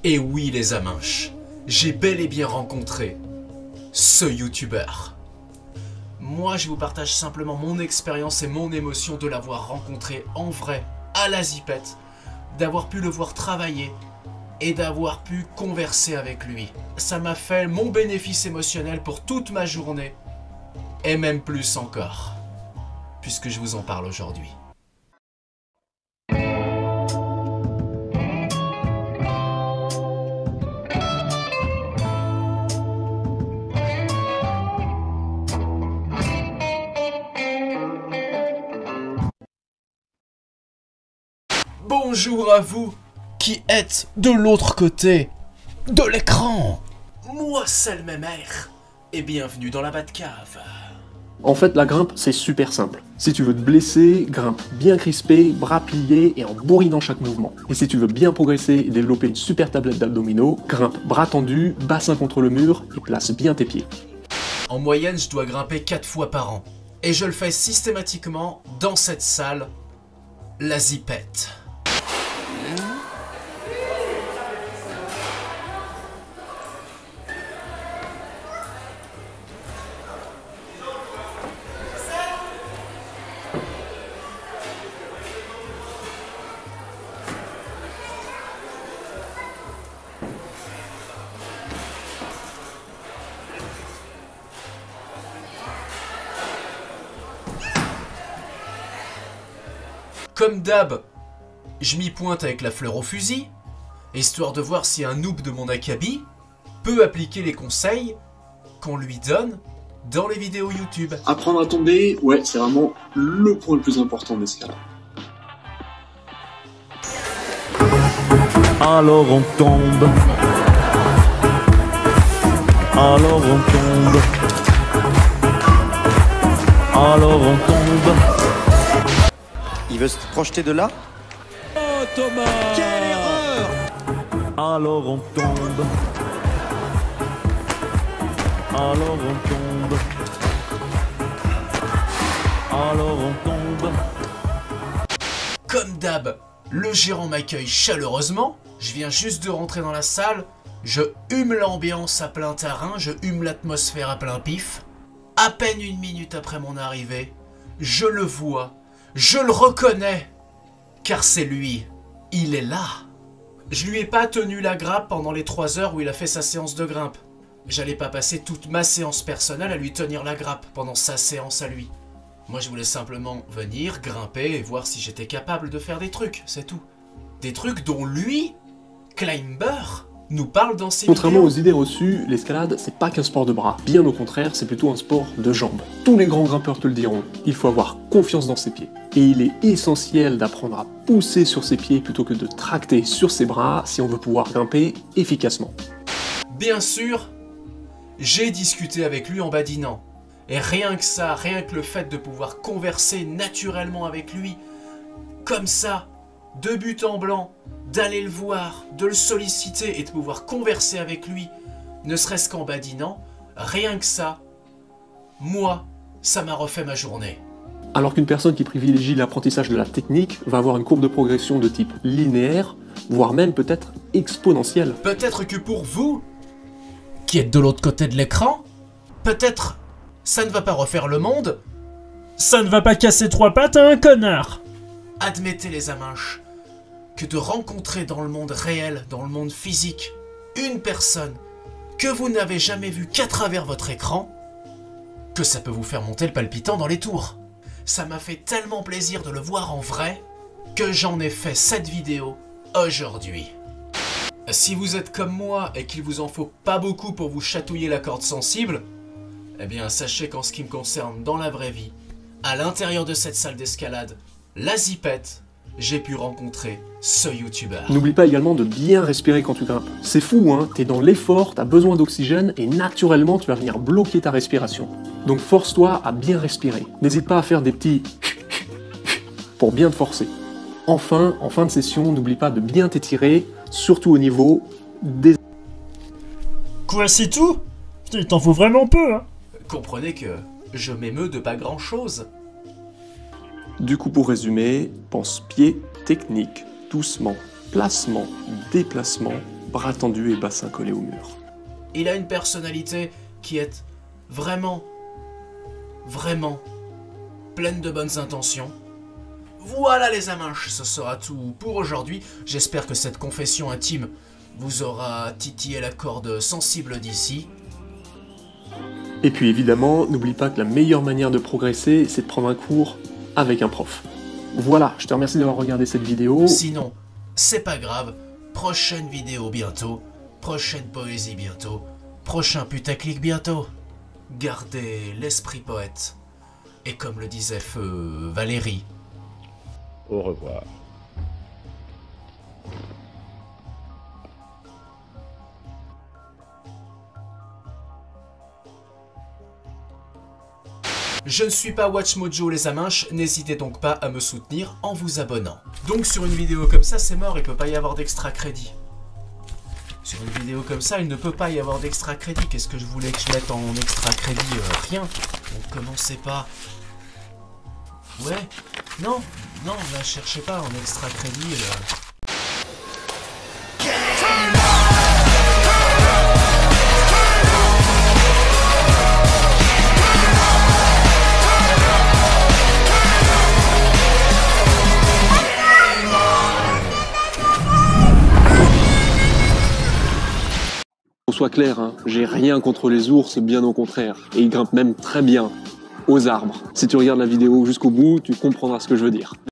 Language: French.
Et oui les aminches, j'ai bel et bien rencontré ce youtubeur. Moi je vous partage simplement mon expérience et mon émotion de l'avoir rencontré en vrai à la Zipette, d'avoir pu le voir travailler et d'avoir pu converser avec lui. Ça m'a fait mon bénéfice émotionnel pour toute ma journée et même plus encore, puisque je vous en parle aujourd'hui. Bonjour à vous qui êtes de l'autre côté de l'écran. Moi c'est le Mémère et bienvenue dans la Batcave. En fait, la grimpe, c'est super simple. Si tu veux te blesser, grimpe bien crispé, bras pliés et en bourrinant chaque mouvement. Et si tu veux bien progresser et développer une super tablette d'abdominaux, grimpe bras tendus, bassin contre le mur et place bien tes pieds. En moyenne, je dois grimper 4 fois par an. Et je le fais systématiquement dans cette salle, la Zipette. Comme d'hab, je m'y pointe avec la fleur au fusil, histoire de voir si un noob de mon acabit peut appliquer les conseils qu'on lui donne dans les vidéos YouTube. Apprendre à tomber, ouais, c'est vraiment le point le plus important d'escalade. Alors on tombe. Alors on tombe. Alors on tombe. Il veut se projeter de là? Oh Thomas! Quelle erreur! Alors on tombe. Alors on tombe. Alors on tombe. Comme d'hab, le gérant m'accueille chaleureusement. Je viens juste de rentrer dans la salle. Je hume l'ambiance à plein tarin, je hume l'atmosphère à plein pif. À peine 1 minute après mon arrivée, je le vois, je le reconnais, car c'est lui, il est là. Je lui ai pas tenu la grappe pendant les 3 heures où il a fait sa séance de grimpe. J'allais pas passer toute ma séance personnelle à lui tenir la grappe pendant sa séance à lui. Moi je voulais simplement venir, grimper et voir si j'étais capable de faire des trucs, c'est tout. Des trucs dont lui, Climber, nous parle dans ses Contrairement vidéos. aux idées reçues, l'escalade, c'est pas qu'un sport de bras. Bien au contraire, c'est plutôt un sport de jambes. Tous les grands grimpeurs te le diront, il faut avoir confiance dans ses pieds. Et il est essentiel d'apprendre à pousser sur ses pieds plutôt que de tracter sur ses bras si on veut pouvoir grimper efficacement. Bien sûr, j'ai discuté avec lui en badinant. Et rien que ça, rien que le fait de pouvoir converser naturellement avec lui, comme ça, de but en blanc, d'aller le voir, de le solliciter et de pouvoir converser avec lui, ne serait-ce qu'en badinant, rien que ça, moi, ça m'a refait ma journée. Alors qu'une personne qui privilégie l'apprentissage de la technique va avoir une courbe de progression de type linéaire, voire même peut-être exponentielle. Peut-être que pour vous, qui êtes de l'autre côté de l'écran, peut-être ça ne va pas refaire le monde. Ça ne va pas casser 3 pattes à un connard. Admettez les aminches que de rencontrer dans le monde réel, dans le monde physique, une personne que vous n'avez jamais vue qu'à travers votre écran, que ça peut vous faire monter le palpitant dans les tours. Ça m'a fait tellement plaisir de le voir en vrai que j'en ai fait cette vidéo aujourd'hui. Si vous êtes comme moi et qu'il vous en faut pas beaucoup pour vous chatouiller la corde sensible, eh bien sachez qu'en ce qui me concerne dans la vraie vie, à l'intérieur de cette salle d'escalade, la Zipette, j'ai pu rencontrer ce youtubeur. N'oublie pas également de bien respirer quand tu grimpes. C'est fou, hein, t'es dans l'effort, t'as besoin d'oxygène et naturellement tu vas venir bloquer ta respiration. Donc force-toi à bien respirer. N'hésite pas à faire des petits pour bien te forcer. Enfin, en fin de session, n'oublie pas de bien t'étirer, surtout au niveau des... Quoi, c'est tout? Putain, il t'en faut vraiment peu, hein. Comprenez que je m'émeus de pas grand chose. Du coup, pour résumer, pense pied, technique, doucement, placement, déplacement, bras tendus et bassin collé au mur. Il a une personnalité qui est vraiment pleine de bonnes intentions. Voilà les aminches, ce sera tout pour aujourd'hui. J'espère que cette confession intime vous aura titillé la corde sensible d'ici. Et puis évidemment, n'oublie pas que la meilleure manière de progresser, c'est de prendre un cours avec un prof. Voilà, je te remercie d'avoir regardé cette vidéo. Sinon, c'est pas grave, prochaine vidéo bientôt, prochaine poésie bientôt, prochain putaclic bientôt. Gardez l'esprit poète. Et comme le disait Feu Valérie, Au revoir. je ne suis pas WatchMojo les aminches, n'hésitez donc pas à me soutenir en vous abonnant. Donc sur une vidéo comme ça, c'est mort, il peut pas y avoir d'extra crédit. Sur une vidéo comme ça, il ne peut pas y avoir d'extra crédit. Qu'est-ce que je voulais que je mette en extra crédit? Rien. Donc commencez pas. Ouais. Non, là cherchez pas en extra crédit. Qu'on soit clair, hein, j'ai rien contre les ours, bien au contraire. Et ils grimpent même très bien aux arbres. Si tu regardes la vidéo jusqu'au bout, tu comprendras ce que je veux dire.